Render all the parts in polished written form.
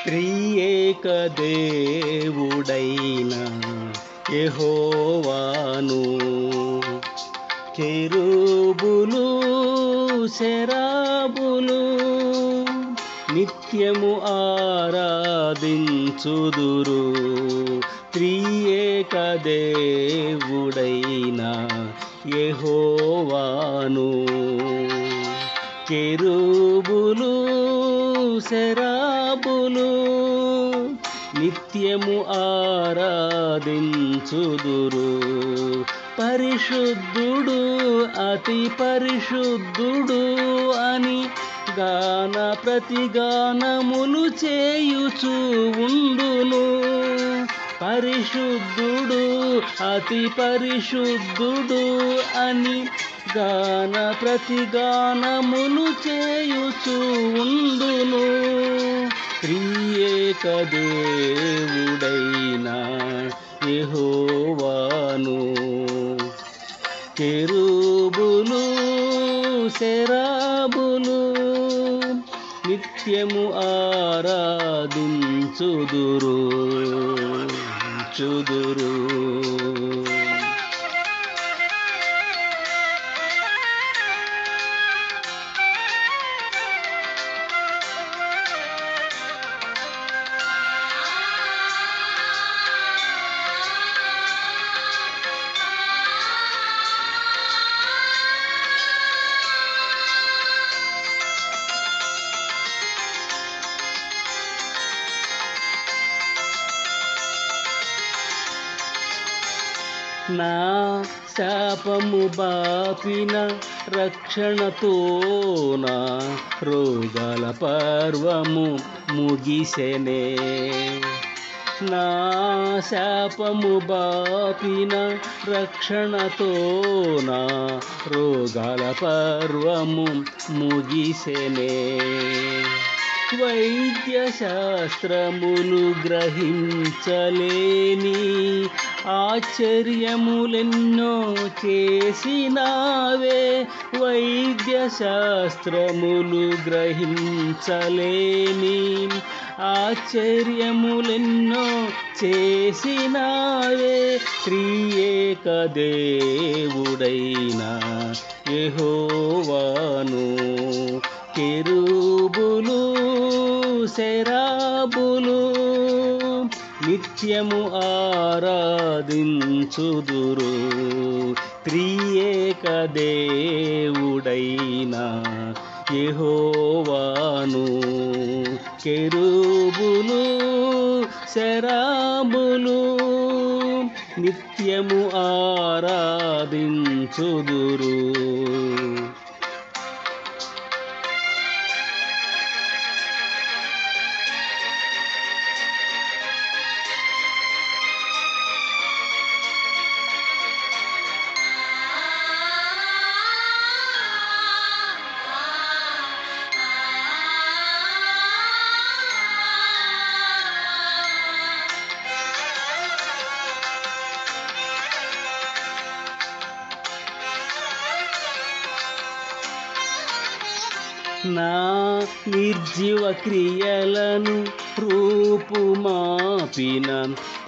త్రియేక దేవుడైన యెహోవాను కెరూబులు సెరాబులు నిత్యము ఆరాధించుదురు. త్రియేక దేవుడైన యెహోవాను కెరూబులు సెరాబులు నిత్యము ఆరాధించుదురు. పరిశుద్ధుడు అతి పరిశుద్ధుడు అని గాన ప్రతిగానములు చేయుచు ఉండును. పరిశుద్ధుడు అతి పరిశుద్ధుడు అని గాన ప్రతిగానములు చేయుచు ఉండును. త్రియేక దేవుడైన యెహోవాను కెరూబులు సెరాబులు నిత్యము ఆరాధించుదురు. నా శాపము బాపిన రక్షణతోన రోగాల పర్వము ముగిసెనే. నా శాపము బాపిన రక్షణతోన రోగాల పర్వము ముగిసెనే. వైద్య శాస్త్రములు గ్రహించలేని ఆశ్చర్యములెన్నో చేసినావే. వైద్య శాస్త్రములు గ్రహించలేని ఆశ్చర్యములెన్నో చేసినావే. త్రియేక దేవుడైన యెహోవాను కెరూబులు సెరాబులు నిత్యము ఆరాధించుదురు. త్రియేక దేవుడైన యెహోవాను కెరూబులు సెరాబులు నిత్యము ఆరాధించుదురు. నా నిర్జీవ క్రియలను రూపుమాపిన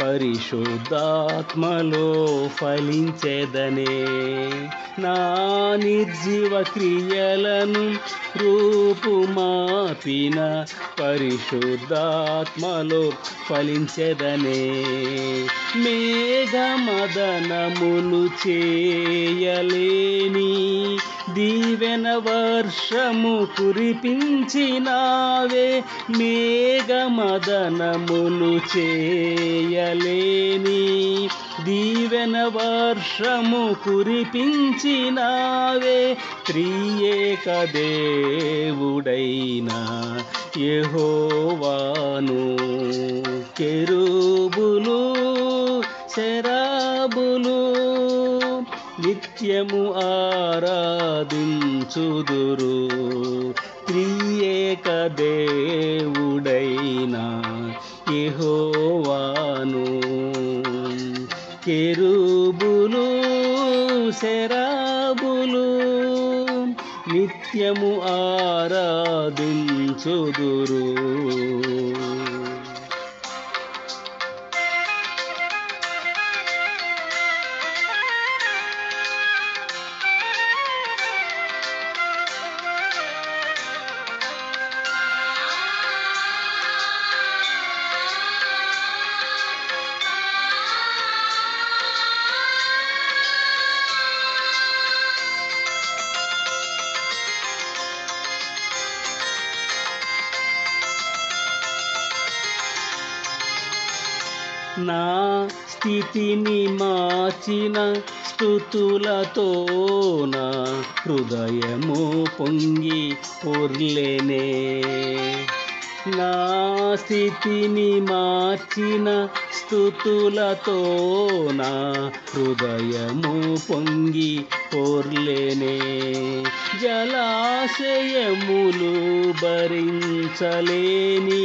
పరిశుద్ధాత్మలో ఫలించెదనే. నా నిర్జీవ క్రియలను రూపుమాపిన పరిశుద్ధాత్మలో ఫలించెదనే. మేఘమదనములు చేయలేని దీవెన వర్షము కురిపించినావే. మేఘమదనములు చేయలేని దీవెన వర్షము కురిపించినావే. త్రియేక దేవుడైన యెహోవాను కెరూబులు సెరాబులు నిత్యము ఆరాధించుదురు. త్రియేక దేవుడైన యెహోవాను కెరూబులు సెరాబులు నిత్యము ఆరాధించుదురు. నా స్థితిని మార్చిన స్తుతులతో నా హృదయము పొంగి పొర్లెనే. నా స్థితిని మార్చిన స్తుతులతో నా హృదయము పొంగి పొర్లెనే. జలాశయములు భరించలేని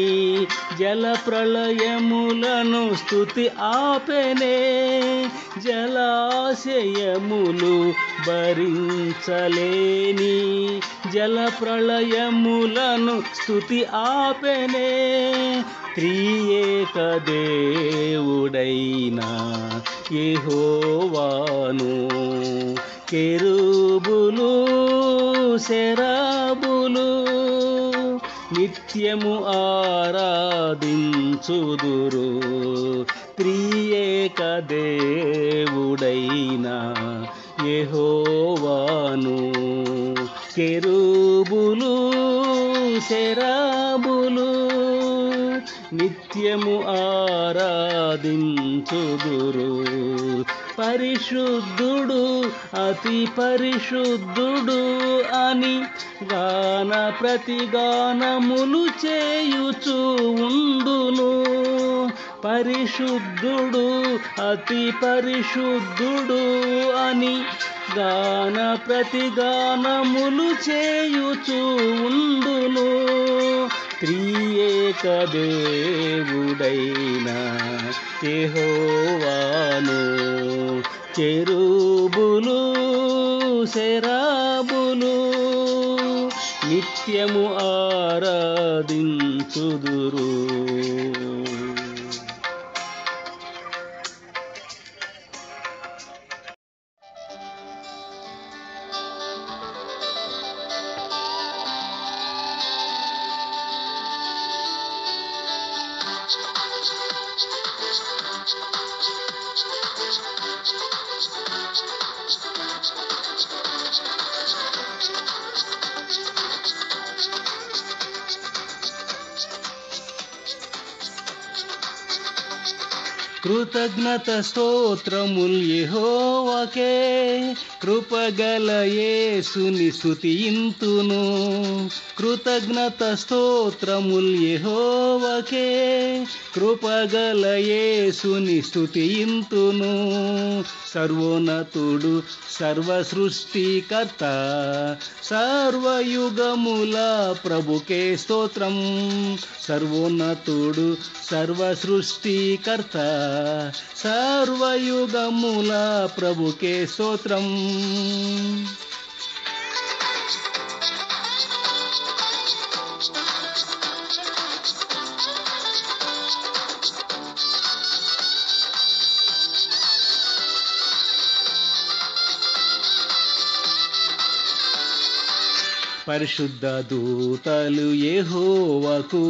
జల ప్రళయములను స్తుతి ఆపెనే. జలాశయములు భరించలేని జల ప్రళయములను స్తుతి ఆపెనే. త్రియేక దేవుడైన యెహోవాను కెరూబులు సెరాబులు నిత్యము ఆరాధించుదురు. త్రియేక దేవుడైన యెహోవాను కెరూబులు సెరాబులు నిత్యము ఆరాధించుదురు. పరిశుద్ధుడు అతి పరిశుద్ధుడు అని గాన ప్రతిగానములు చేయుచు ఉండును. పరిశుద్ధుడు అతి పరిశుద్ధుడు అని గాన ప్రతిగానములు చేయుచు ఉండును. త్రియేక దేవుడైన యెహోవాను కెరూబులు సెరాబులు నిత్యము ఆరాధించుదురు. కృతజ్ఞత స్తోత్రముల్ యెహోవాకే, కృపగల యేసుని స్తుతింతును. కృతజ్ఞత స్తోత్రముల్ యెహోవాకే, కృపగల యేసుని స్తుతింతును. సర్వోన్నతుడు సర్వ సృష్టికర్త సర్వయుగముల ప్రభుకే స్తోత్రం. సర్వోన్నతుడు సర్వ సృష్టికర్త సర్వయుగముల ప్రభుకే స్తోత్రం. పరిశుద్ధ దూతలు యెహోవాకు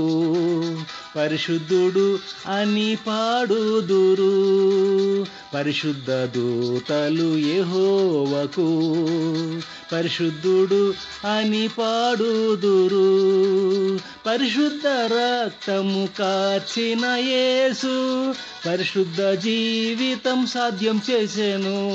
పరిశుద్ధుడు అని పాడుదురు. పరిశుద్ధ దూతలు యెహోవాకు పరిశుద్ధుడు అని పాడుదురు. పరిశుద్ధ రక్తము కార్చిన యేసు పరిశుద్ధ జీవితం సాధ్యం చేసెను.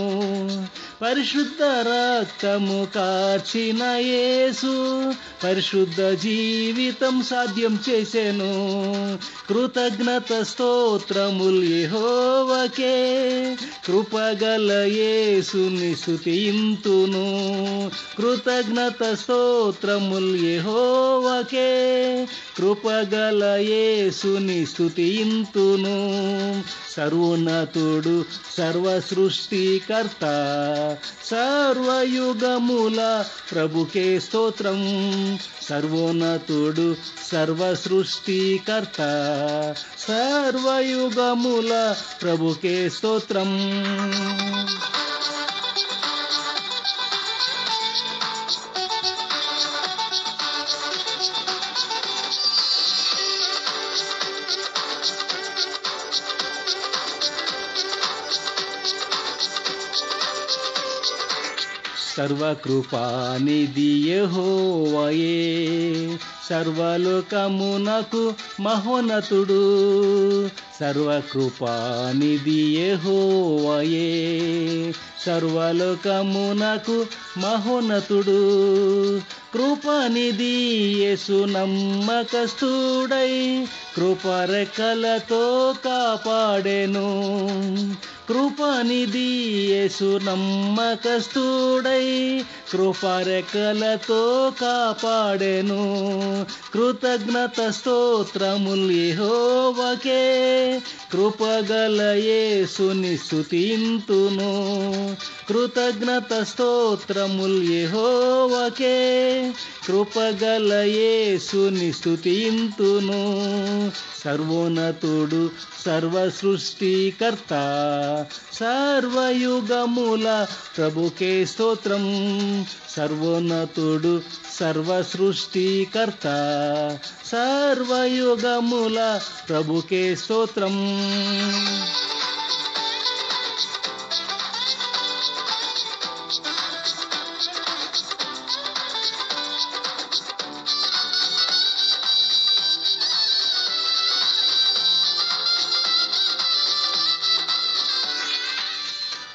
పరిశుద్ధ రక్తము కార్చిన యేసు పరిశుద్ధ జీవితం సాధ్యం చేసెను. కృతజ్ఞత స్తోత్రముల్ యెహోవాకే, కృపగల యేసుని స్తుతింతును. కృతజ్ఞత స్తోత్రముల్ యెహోవాకే, కృపగల యేసుని స్తుతింతును. సర్వోన్నతుడు సర్వ సృష్టికర్త సర్వయుగముల ప్రభుకే స్తోత్రం. సర్వోన్నతుడు సర్వ సృష్టికర్త సర్వయుగముల ప్రభుకే స్తోత్రం. సర్వకృపానిధి యెహోవాయే, సర్వలోకమునకు మహోన్నతుడు. సర్వకృపానిధి యెహోవాయే, సర్వలోకమునకు మహోన్నతుడు. కృపానిధి యేసు నమ్మకస్తుడై, కృపరెక్కలతో కాపాడెను. కృపానిధి యేసు నమ్మకస్తుడై, కృపరెక్కలతో కాపాడెను. కృతజ్ఞత స్తోత్రములు యెహోవాకే, కృపగల యేసుని స్తుతింతును. కృతజ్ఞత స్తోత్రములు యెహోవాకే, కృపగల యేసుని స్తుతింతును. సర్వోన్నతుడు సర్వ సృష్టికర్త, సర్వయుగముల ప్రభుకే స్తోత్రం. సర్వోన్నతుడు సర్వ సృష్టికర్త, సర్వయుగముల ప్రభుకే స్తోత్రం.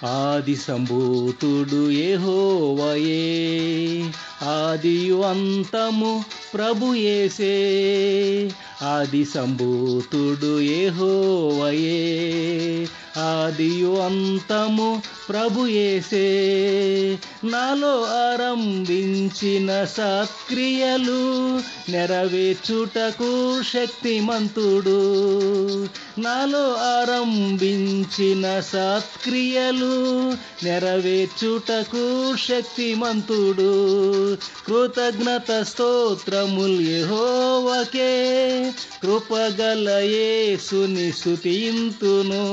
ఆది సంభూతుడు యెహోవాయే, ఆదియు అంతము ప్రభు యేసే. ఆది సంభూతుడు యెహోవాయే, ఆదియు అంతము ప్రభు యేసే. నాలో ఆరంభించిన సత్క్రియలు నెరవేర్చుటకు శక్తిమంతుడు. నాలో ఆరంభించిన సత్క్రియలు నెరవేర్చుటకు శక్తిమంతుడు. కృతజ్ఞత స్తోత్రములు యెహోవాకే, కృపగల యేసుని స్తుతింతును.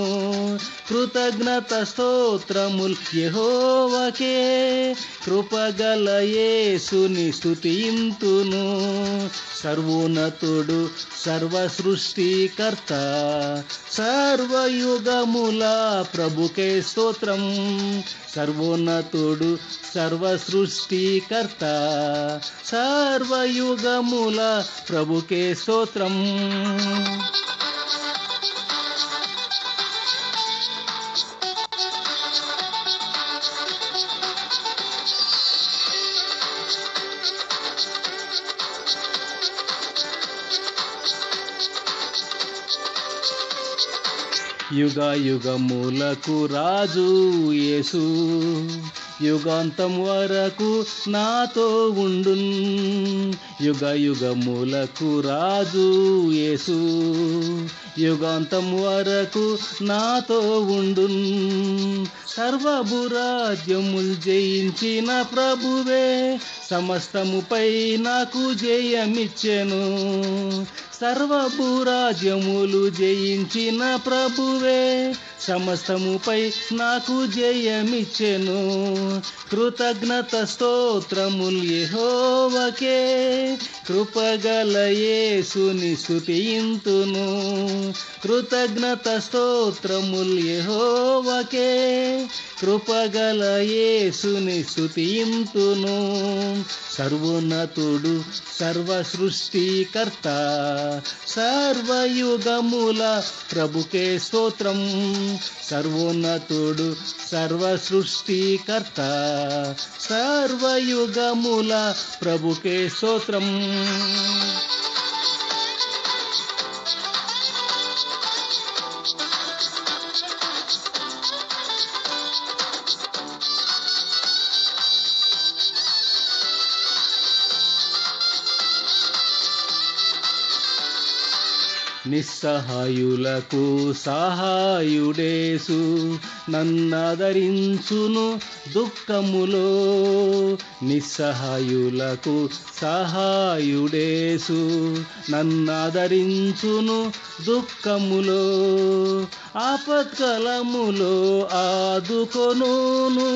కృతజ్ఞత స్తోత్రములు యెహోవాకే, కృపగల యేసుని స్తుతింతును. సర్వోన్నతుడు సర్వ సృష్టికర్త, సర్వయుగముల ప్రభుకే స్తోత్రం. సర్వోన్నతుడు సర్వ సృష్టికర్త, సర్వయుగముల ప్రభుకే స్తోత్రం. యుగ యుగములకు రాజు యేసు, యుగాంతం వరకు నాతో ఉండున్. యుగ యుగములకు రాజు యేసు, యుగాంతం వరకు నాతో ఉండున్. సర్వభురాజ్యములు జయించిన ప్రభువే, సమస్తముపై నాకు జయమిచ్చెను. సర్వభురాజ్యములు జయించిన ప్రభువే, సమస్తముపై నాకు జయమిచ్చెను. కృతజ్ఞత స్తోత్రములు యెహోవాకే, కృపగల యేసుని స్తుతింతును. కృతజ్ఞత స్తోత్రములు యెహోవాకే, కృపగల యేసుని స్తుతింతును. సర్వోన్నతుడు సర్వ సృష్టికర్త, సర్వయుగముల ప్రభుకే స్తోత్రం. సర్వోన్నతుడు సర్వ సృష్టికర్త, సర్వయుగముల ప్రభుకే స్తోత్రం. నిస్సహాయులకు సహాయుడేసు, నన్నదరించును దుఃఖములో. నిస్సహాయులకు సహాయుడేసు, నన్నదరించును దుఃఖములో. ఆపత్కాలములో ఆదుకొనును,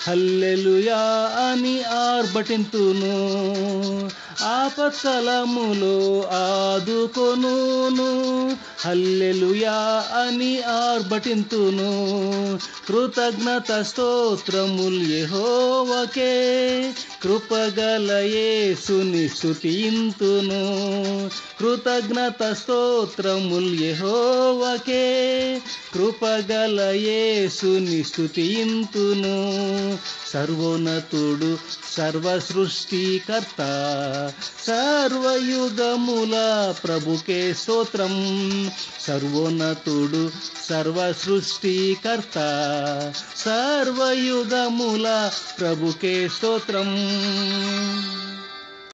హల్లెలూయా అని ఆర్భటింతును. ఆపత్కాలములో ఆదుకొనును. హల్లెలూయా అని ఆర్భటింతును. కృతజ్ఞత స్తోత్రముల్ యెహోవాకే, కృపగల యేసుని స్తుతింతును. కృతజ్ఞత స్తోత్రముల్ యెహోవాకే, కృపగల యేసుని స్తుతింతును. సర్వోన్నతుడు సర్వ సృష్టికర్త, సర్వయుగముల ప్రభుకే స్తోత్రం. సర్వోన్నతుడు సర్వ సృష్టికర్త, సర్వయుగముల ప్రభుకే స్తోత్రం.